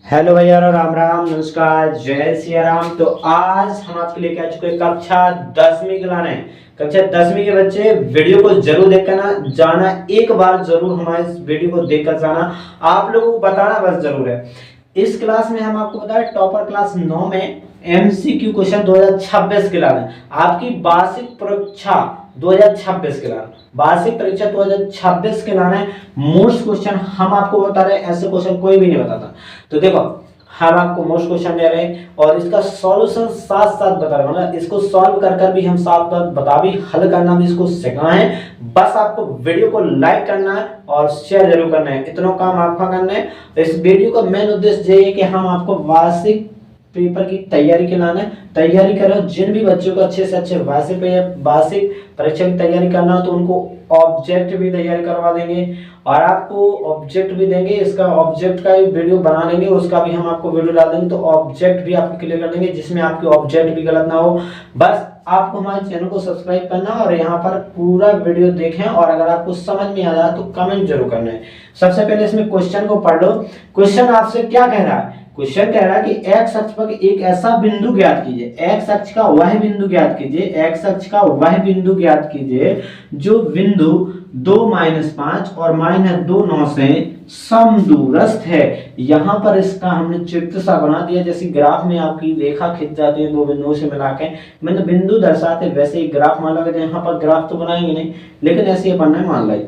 Hello भैया, राम राम, नमस्कार, जय सिया राम। तो आज हम आपके लिए कह चुके कक्षा 10वीं के लाने। कक्षा 10वीं के बच्चे वीडियो को जरूर देखकर जाना, एक बार जरूर हमारे इस वीडियो को देखकर जाना। आप लोगों को बताना बस जरूर है। इस क्लास में हम आपको बताएं टॉपर क्लास 9 में MCQ क्वेश्चन 2026 के लाने, आपकी वार्षिक परीक्षा 2026 के लाने, वार्षिक परीक्षा 2026 के लाने मोस्ट क्वेश्चन हम आपको बता रहे हैं। ऐसे क्वेश्चन कोई भी नहीं बताता। तो देखो, हम आपको मोस्ट क्वेश्चन दे रहे हैं और इसका सॉल्यूशन साथ साथ बता रहे हैं, मतलब इसको सॉल्व कर कर भी हम साथ साथ बता भी, हल करना भी इसको सीखना है। बस आपको वीडियो को लाइक करना है और शेयर जरूर करना है, इतना काम आपका करना है। तो इस वीडियो का मेन उद्देश्य ये है कि हम आपको वार्षिक पेपर की तैयारी के लाने तैयारी करो। जिन भी बच्चों को अच्छे से अच्छे वार्षिक परीक्षा की तैयारी करना हो तो उनको ऑब्जेक्ट भी तैयारी करवा देंगे और आपको ऑब्जेक्ट भी देंगे। इसका ऑब्जेक्ट का वीडियो बना लेंगे, उसका भी हम आपको वीडियो डाल देंगे। तो ऑब्जेक्ट भी आपको क्लियर कर देंगे जिसमें आपके ऑब्जेक्ट भी गलत ना हो। बस आपको हमारे चैनल को सब्सक्राइब करना और यहाँ पर पूरा वीडियो देखें और अगर आपको समझ में आ जाए तो कमेंट जरूर करना है। सबसे पहले इसमें क्वेश्चन को पढ़ लो। क्वेश्चन आपसे क्या कह रहा है? क्वेश्चन कह रहा है कि एक्स अक्ष पर एक ऐसा बिंदु ज्ञात कीजिए। एक्स अक्ष का वह बिंदु ज्ञात कीजिए, एक्स अक्ष का वह बिंदु ज्ञात कीजिए जो बिंदु 2 - 5 और -2 9 से समदूरस्थ है। यहाँ पर इसका हमने चित्र सा बना दिया, जैसे ग्राफ में आपकी रेखा खिंच जाती है दो बिंदुओं से मिला के, मतलब बिंदु दर्शाते वैसे ही ग्राफ मान लो। यहाँ पर ग्राफ तो बनाएंगे नहीं, लेकिन ऐसे ही बनना है। मान लो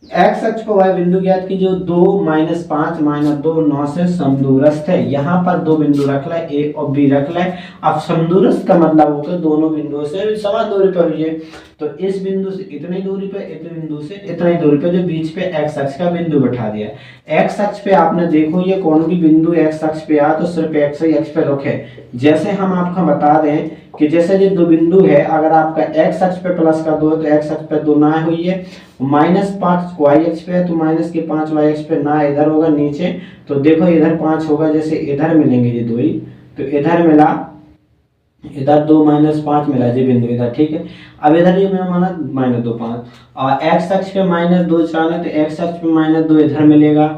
एक्स अक्ष को वह बिंदु ज्ञात की जो 2 - 5 - 2 9 से समदूरस्थ है। यहाँ पर दो बिंदु रख ले, ए और बी रख ले। अब समदूरस्थ का मतलब होगा दोनों बिंदुओं से समान दूरी पर हुई है। तो इस बिंदु से इतनी दूरी पे, इतने बिंदु से इतनी दूरी पे, जो बीच पे एक्स अक्ष का बिंदु बैठा दिया। एक्स अक्ष पे आपने देखो, ये कौन भी बिंदु एक्स अक्ष पे आ तो सिर्फ एक्स ही अक्ष पे रखे। जैसे हम आपको बता दें कि जैसे ये दो बिंदु है, अगर आपका एक्स अक्ष पे प्लस का 2 है तो एक्स अक्ष पे 2 ना हुई है, -5 वाई अक्ष पे है तो -5 वाई अक्ष पे ना इधर होगा नीचे। तो देखो इधर 5 होगा, जैसे इधर मिलेंगे ये दो ही, तो इधर मिला, इधर 2 - 5 मिला जी बिंदु इधर, ठीक है। अब इधर ये मैंने माना -2 5 और एक्स अक्ष पे -2 चाहना तो एक्स अक्ष पे -2 इधर मिलेगा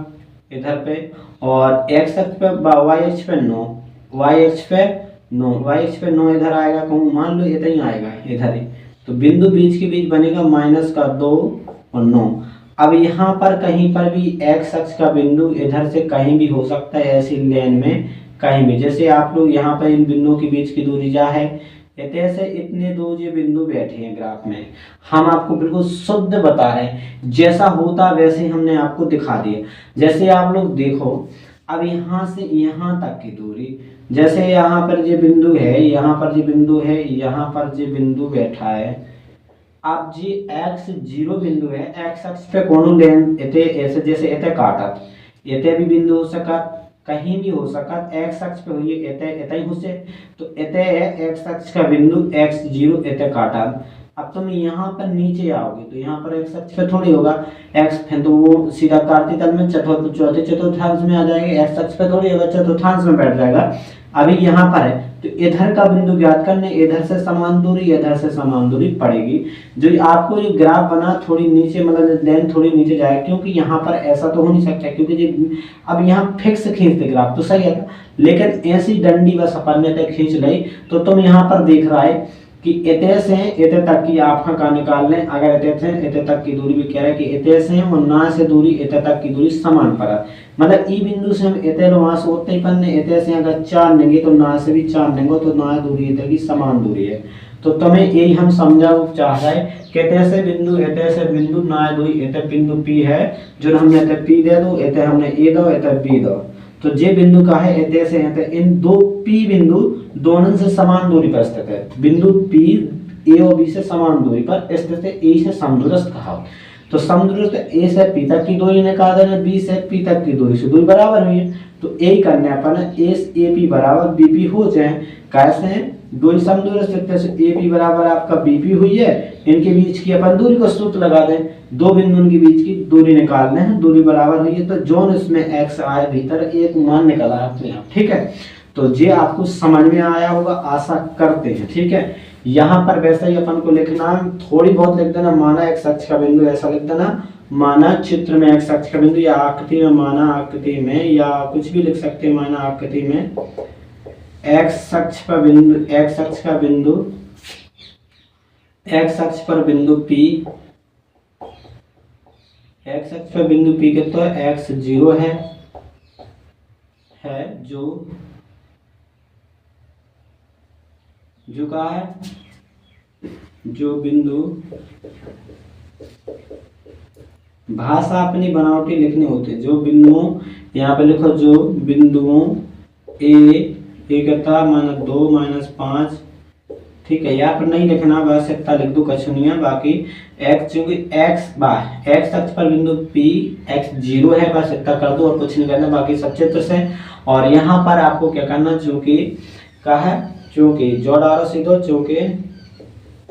इधर पे, और एक्स अक्ष पे वाई अक्ष पे 9, वाई अक्ष पे 9, वाई अक्ष पे 9 इधर आएगा, कहूँ मान लो इधर ही आएगा इधर ही। तो बिंदु बीच के बीच बनेगा -2 और 9। अब यहाँ पर कहीं पर भी एक्स अक्ष का बिंदु इधर से कहीं भी हो सकता है, ऐसी लेन में कहीं भी। जैसे आप लोग यहाँ पर इन बिंदुओं के बीच की दूरी क्या है, ऐसे इतने दो ये बिंदु बैठे हैं ग्राफ में। हम आपको बिल्कुल शुद्ध बता रहे हैं, जैसा होता वैसे हमने आपको दिखा दिया। जैसे आप लोग देखो, अब यहाँ से यहाँ तक की दूरी, जैसे यहाँ पर ये बिंदु है, यहाँ पर ये बिंदु है, यहाँ पर ये बिंदु बैठा है। अब जी एक्स 0 बिंदु है, एक्स अक्ष पे कौन लेन इते ऐसे जैसे इते काटत, इते भी बिंदु हो सकत, कहीं भी हो सकत, एक्स अक्ष पे हुई इते इते ही हो से। तो इते है एक्स अक्ष का बिंदु, x 0 इते काटत। अब तुम यहाँ पर नीचे आओगे तो यहाँ पर एक्स अक्ष पे थोड़ी होगा एक्स, फिर तो वो सीधा कार्तीय तल में चतुर्थांश में आ जाएगा। एक्स अक्ष पे थोड़ी होगा, चतुर्थांश में बैठ जाएगा। अभी यहाँ पर है तो इधर का बिंदु ज्ञात करने, इधर से समान दूरी, इधर से समान दूरी पड़ेगी। जो आपको जो ग्राफ बना थोड़ी नीचे, मतलब लेंथ थोड़ी नीचे जाएगा, क्योंकि यहाँ पर ऐसा तो हो नहीं सकता, क्योंकि जो अब यहाँ फिक्स खींचते ग्राफ तो सही है, लेकिन ऐसी डंडी बस अपन ने खींच ली। तो तुम यहाँ पर देख रहा है कि इते से इते तक की आप का निकाल लें। अगर इते से इते तक की दूरी भी कह रहा है कि इते से और ना से दूरी इते तक की दूरी समान पड़ा, मतलब ई बिंदु से हम इते वहां से उतने ही पन्ने, इते से अगर 4 लेंगे तो ना से भी 4 लेंगे तो ना दूरी इते की समान दूरी है। तो तुम्हें यही हम समझाना चाह रहे हैं कि इते से बिंदु ना दूरी, इते बिंदु पी है, जो हमने इते पी दे दो, इते हमने ए दो, इते बी दो। तो जे बिंदु का है इते से इते, इन दो पी बिंदु दोनों से समान दूरी पर स्थित है। बिंदु पी ए और बी से समान दूरी पर स्थित है, ए से समदूरस्थ कहा। तो समदूरस्थ ए से पी तक की दूरी निकाल देना, बी से पी तक की दूरी से दूरी बराबर हुई है। तो ए करने अपन ए पी बराबर बी पी हो जाए। कैसे? दो समदूरस्थ से ए पी बराबर आपका बी पी हुई है, इनके बीच की अपन दूरी को सूत्र लगा दें, दो बिंदुओं के बीच की दूरी निकालना है, दूरी बराबर हुई है। तो जोन इसमें एक्स आए भीतर एक मान निकला अपने आप, ठीक है। तो ये आपको समझ में आया होगा, आशा करते हैं, ठीक है। यहाँ पर वैसे ही अपन को लिखना, थोड़ी बहुत लिख देना, माना एक्स अक्ष का बिंदु ऐसा लिख देना माना चित्र में एक्स अक्ष का बिंदु या आकृति में, माना आकृति में, या कुछ भी लिख सकते हैं माना आकृति में, एक्स अक्ष पर बिंदु, एक्स अक्ष का बिंदु, एक्स अक्ष पर बिंदु P, एक्स अक्ष पर बिंदु P के तो एक्स 0 है जो कहा है, जो बिंदु, भाषा अपनी बनावटी लिखनी होती है, जो बिंदुओं, यहाँ पे लिखो जो बिंदुओं ए कहता माना 2 माइनस 5, ठीक है, यहाँ पर नहीं लिखना, बस इतना लिख दो, कछु नहीं है। बाकी एक्स, चूंकि एक्स अक्ष पर बिंदु P एक्स 0 है, बस इतना कर दो और कुछ नहीं करना, बाकी सब चित्र से। और यहाँ पर आपको क्या करना, चूंकि क्या है, चूंकि जो डालो सीधो, चूंकि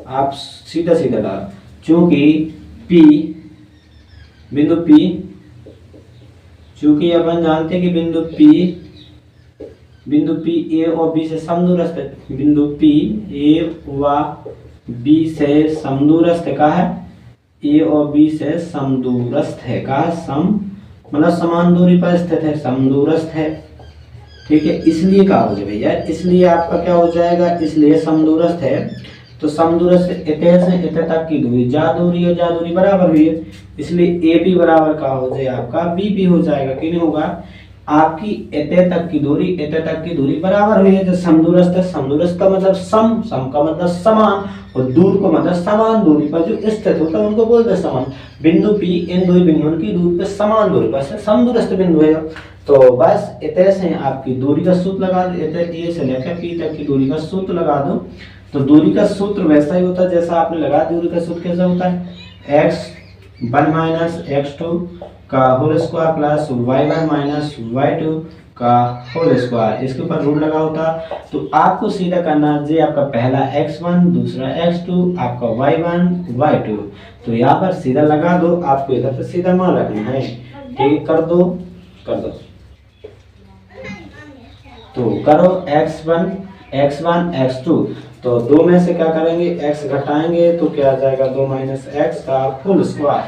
आप सीधा सीधा डालो, चूंकि P बिंदु P, चूंकि अपन जानते हैं कि बिंदु P A और B से समदूरस्थ है, बिंदु P A व B से समदूरस्थ का है, A और B से समदूरस्थ है का, मतलब समान दूरी पर स्थित है, समदूरस्थ है, ठीक है। इसलिए क्या हो जाए भैया, इसलिए आपका क्या हो जाएगा, इसलिए समदूरस्थ है तो समदूरस्थ इतने से इतने तक की दूरी, जा दूरी और जा दूरी बराबर हुई है, इसलिए AP बराबर का हो जाए आपका BP हो जाएगा, कि नहीं होगा, आपकी इतने तक की दूरी बराबर हुई है। जो समदूरस्थ है, समदूरस्थ का मतलब सम का मतलब समान, और दूर को मतलब समान दूरी पर जो स्थित होता है उनको बोलते हैं समान। बिंदु P इन दो बिंदुओं की दूरी पर समान दूरी पर समदूरस्थ बिंदु है। तो बस इतने से आपकी दूरी का सूत्र लगा दो, इतने A से लेकर P तक की दूरी का सूत्र लगा दो। तो दूरी का सूत्र वैसा ही होता है जैसा आपने लगा, दूरी का सूत्र कैसा होता है, x1 माइनस x2 का whole square plus y1 minus y2 का होल स्क्वायर, इसके ऊपर रूट लगा होता। तो आपको सीधा करना जी, आपका पहला x1, दूसरा x2, आपका y1 y2, तो यहाँ पर सीधा लगा दो, आपको इधर पे सीधा मान रखना है, ठीक, कर दो। तो करो x1 x2, तो दो में से क्या करेंगे, x घटाएंगे तो क्या आ जाएगा, 2 माइनस एक्स का होल स्क्वायर,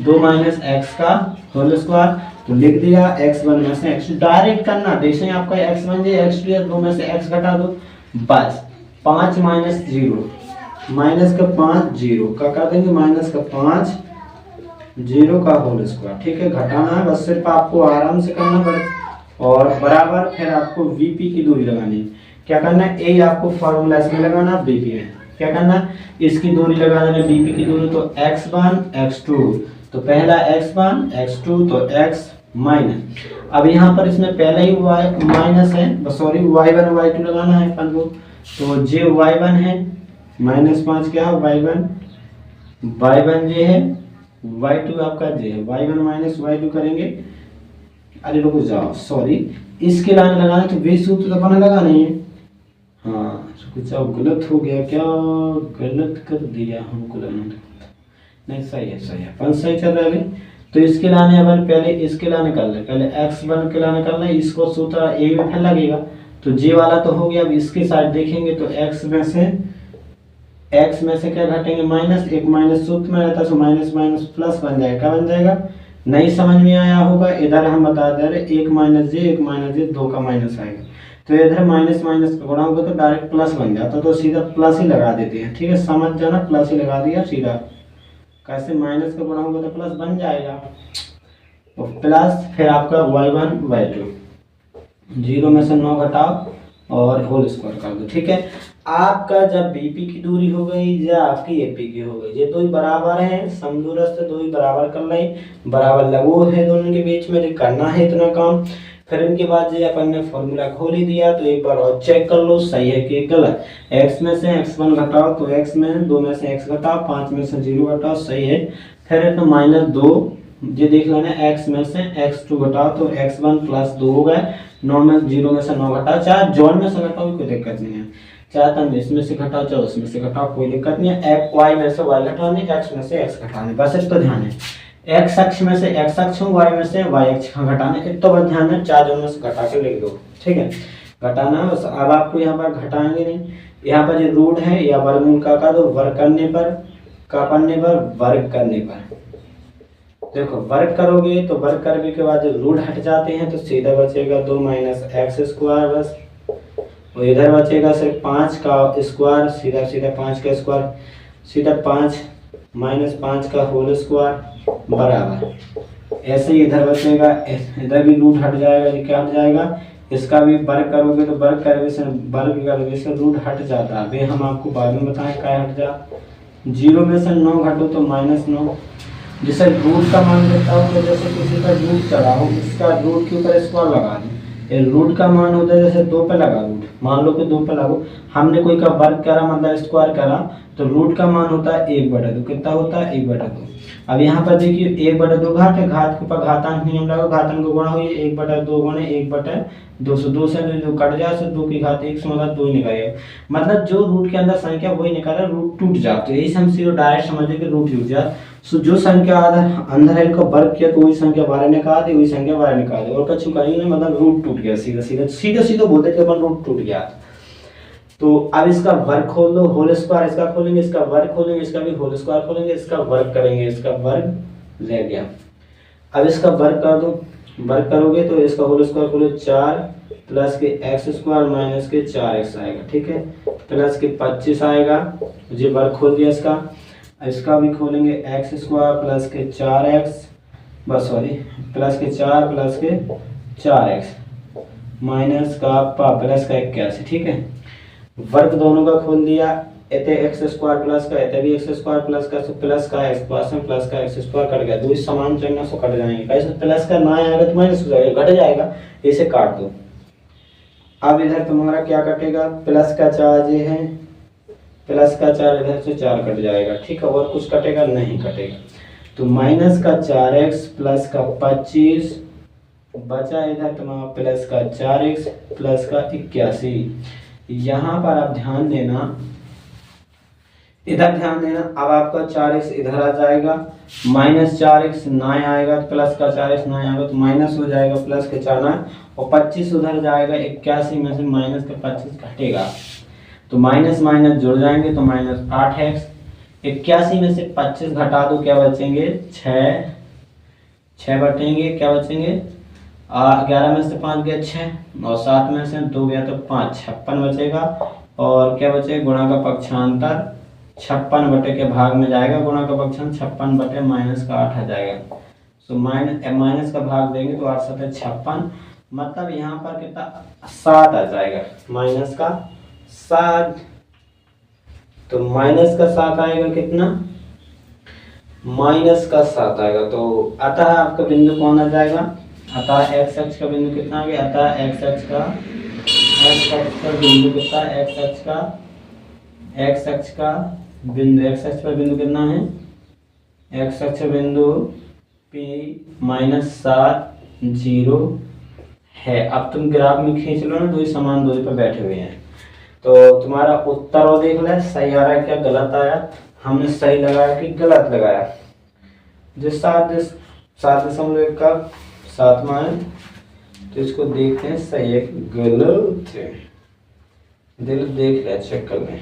2 माइनस एक्स का होल स्क्वायर। तो लिख दिया x1 में से x2, डायरेक्ट करना, जैसे ही आपका x1 है x2 है, 2 में से x घटा दो, बस 5 माइनस 0, माइनस का 5 0 का कर देंगे, माइनस का 5 0 का होल स्क्वायर, ठीक है, घटाना है, बस सिर्फ आपको आराम से करना पड़ेगा। और बराबर फिर आपको VP की दूरी लगानी है, क्या करना है, A आपको फॉर्मूला इसमें लगाना, BP में क्या करना, इसकी दूरी लगा देना, BP की दूरी, तो x1 x2, तो पहला x1 x2 तो x माइनस, अब यहाँ पर इसमें पहले ही y माइनस है, सॉरी y1 y2 लगाना है अपन को, तो j y1 है माइनस 5 क्या है y1 j है, y2 आपका j है, y1 माइनस y2 करेंगे, अरे रुको जाओ, सॉरी इसके लाने लगाना, तो वे सूत्र तो अपना लगा नहीं है, हाँ कुछ अब गलत हो गया, क्या गलत कर दिया हमको, नहीं सही है अपन सही चल रहा है अभी। तो इसके लाने अपन पहले इसके लाने कर ले, पहले x1 के लाने कर ले, इसको सूत्र A में फिर लगेगा, तो j वाला तो हो गया। अब इसके साइड देखेंगे तो x में से क्या घटेंगे, माइनस, एक माइनस सूत्र में रहता है, तो माइनस माइनस प्लस बन जाएगा, क्या बन जाएगा, नहीं समझ में आया होगा, इधर हम बता दे रहे, एक माइनस जे 2 का माइनस आएगा, तो इधर माइनस माइनस का गुणा होगा तो डायरेक्ट प्लस बन जाता, तो सीधा प्लस ही लगा देते हैं, ठीक है, समझ जाना, प्लस ही लगा दिया सीधा, कैसे माइनस का गुणा होगा तो प्लस बन जाएगा, और प्लस फिर आपका y1 y2, 0 में से 9 घटाओ और होल स्क्वायर कर दो, ठीक है। आपका जब BP की दूरी हो गई या आपकी AP की हो गई, ये दो ही बराबर हैं, समदूरस्थ दो ही बराबर कर रहे, बराबर लघु है दोनों के बीच में, जो करना है इतना काम। फिर इनके बाद जो अपन ने फॉर्मूला खोल ही दिया, तो एक बार और चेक कर लो सही है कि गलत। x में से x1 घटाओ तो x में 2 में से x घटाओ, 5 में से 0 घटाओ, सही है। फिर है तो -2, ये देख लेना, x में से x2 घटाओ तो x1 प्लस 2 हो गए, 9 में 0 में से 9 घटाओ, चाहे जोड़ में से घटाओ कोई दिक्कत नहीं है, चाहे तुम इसमें से घटाओ चाहे उसमें से घटाओ कोई दिक्कत नहीं है। y में से y घटाने, x में से x घटाने, बस इतना ध्यान है। x अक्ष में से x अक्ष, y में से y अक्ष घटाने, इतना बस ध्यान है, चार दोनों से घटा के लिख दो, ठीक है, घटाना बस। अब आपको यहाँ पर घटाएंगे नहीं, यहाँ पर जो रूट है या वर्गमूल का दो, वर्ग करने पर, का पढ़ने पर, वर्ग करने पर, देखो वर्ग करोगे तो वर्ग करने के बाद जब रूट हट जाते हैं तो सीधा बचेगा 2 माइनस एक्स स्क्वायर बस। और इधर बचेगा सिर्फ 5 का स्क्वायर, सीधा सीधा 5 का स्क्वायर, सीधा 5 माइनस 5 का होल स्क्वायर बराबर। ऐसे ही इधर बचेगा, इधर भी रूट हट जाएगा, ये क्या हट जाएगा, इसका भी वर्ग करोगे तो वर्ग करने से रूट हट जाता है। अभी हम आपको बाद में बताएं क्या हट जा। 0 में से 9 घटो तो -9। जैसे रूट का मान लेता हूँ तो जैसे किसी का रूट चढ़ा हो, इसका रूट के ऊपर स्क्वायर लगा दें। ये रूट का मान होता है जैसे 2 पे लगा रूट, मान लो कि 2 पे लागू, हमने कोई का वर्ग करा मतलब स्क्वायर करा, तो रूट का मान होता है 1/2। कितना होता है 1/2। अब यहाँ पर देखिए 1/2 घात है, घात के ऊपर घातांक नियम लगाओ, घातांक को गुणा हुई 1/2 गुणे 1/2, 2 से 2 कट जाए, तो 2 की घात 1 से मतलब 2 ही निकलेगा। मतलब जो रूट के अंदर संख्या वही निकाला, रूट टूट जाता है। यही से हम सीधे डायरेक्ट समझे कि रूट टूट जाए। सो जो संख्या अंदर है का वर्ग किया तो वही संख्या बाहर निकाल दी, वही संख्या बाहर निकाल दी, और कछु कहीं नहीं, मतलब रूट टूट गया, सीधा सीधा सीधा सीधा बोलते कि अपन रूट टूट गया। तो अब इसका वर्ग खोल दो, होल स्क्वायर इसका खोलेंगे, इसका वर्ग खोलेंगे, इसका भी होल स्क्वायर खोलेंगे, इसका वर्ग करेंगे, इसका वर्ग रह गया। अब इसका वर्ग कर दो, वर्ग करोगे तो इसका होल स्क्वायर खोलो, 4 प्लस के एक्स स्क्वायर माइनस के 4x आएगा, ठीक है, प्लस के 25 आएगा, ये वर्ग खोल दिया इसका। इसका भी खोलेंगे, एक्स स्क्वायर प्लस के 4x, बस सॉरी, प्लस के 4 प्लस के 4x माइनस का प्लस का 81, ठीक है। वर्ग दोनों का खोल दिया, एते एक्स स्क्वायर प्लस का, एते भी एक्स स्क्वायर प्लस का, तो प्लस का एक्स पास में प्लस का एक्स स्क्वायर कट गया, दो समान चिन्ह से कट जाएंगे, कैसे प्लस का ना आएगा तो माइनस हो जाएगा, घट जाएगा, इसे काट दो। अब इधर तुम्हारा क्या कटेगा, प्लस का 4 ये है, प्लस का 4 इधर से 4 कट जाएगा, ठीक है, और कुछ कटेगा नहीं कटेगा, तो माइनस का 4x प्लस का 25 बचा, इधर तुम्हारा प्लस का 4x प्लस का 81। यहाँ पर आप ध्यान देना, इधर ध्यान देना, अब आपका 4x इधर आ जाएगा, माइनस 4x ना आएगा, प्लस का 4x ना आएगा तो माइनस हो जाएगा, प्लस के 4 ना, और 25 उधर जाएगा, 81 में से माइनस का 25 घटेगा, तो माइनस माइनस जुड़ जाएंगे, तो माइनस 8x, 81 में से 25 घटा दो, क्या बचेंगे 6 बटेंगे, क्या बचेंगे 11 में से 5 गया 6, और 7 में से 2 गया तो 5, 56 बचेगा, और क्या बचेगा गुणा का पक्षांतर 56 बटे के भाग में जाएगा, गुणा का पक्षांतर 56 बटे माइनस का 8 आ जाएगा। सो माइनस का भाग देंगे तो 8 7 56, मतलब यहाँ पर कितना 7 आ जाएगा, माइनस का 7, तो माइनस का 7 आएगा, कितना माइनस का 7 आएगा। तो अतः आपका बिंदु कौन आ जाएगा, अतः एक्स अक्ष का बिंदु कितना आ गया, अतः एक्स अक्ष का बिंदु कितना, एक्स अक्ष का बिंदु, एक्स अक्ष पर बिंदु कितना है, एक्स अक्ष बिंदु P -7 0 है। अब तुम ग्राफ में खींच लो ना, दो समान दूरी पर बैठे हुए हैं, तो तुम्हारा उत्तर और देख ले सही आ रहा है क्या गलत आया, हमने सही लगाया कि गलत लगाया। जिस 7.1 का 7वां है, तो इसको देखते हैं सही है कि गलत है, दिल देख ले, चेक कर लें।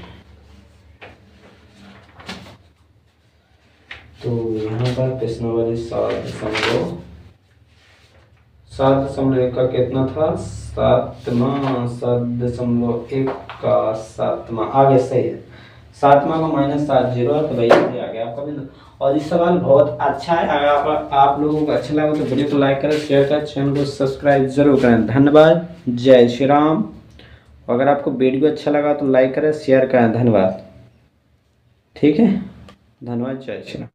तो यहाँ पर प्रश्न वाली 7.1 का कितना था, 7.1 का 7वां आगे सही है, 7वां का -7 0, तो भाई आ गया आपका बिंदु। और ये सवाल बहुत अच्छा है, अगर आप लोगों को अच्छा लगा तो वीडियो को लाइक करें, शेयर करें, चैनल को सब्सक्राइब जरूर करें। धन्यवाद, जय श्री राम। अगर आपको वीडियो अच्छा लगा तो लाइक करें, शेयर करें, धन्यवाद, ठीक है, धन्यवाद, जय श्री राम।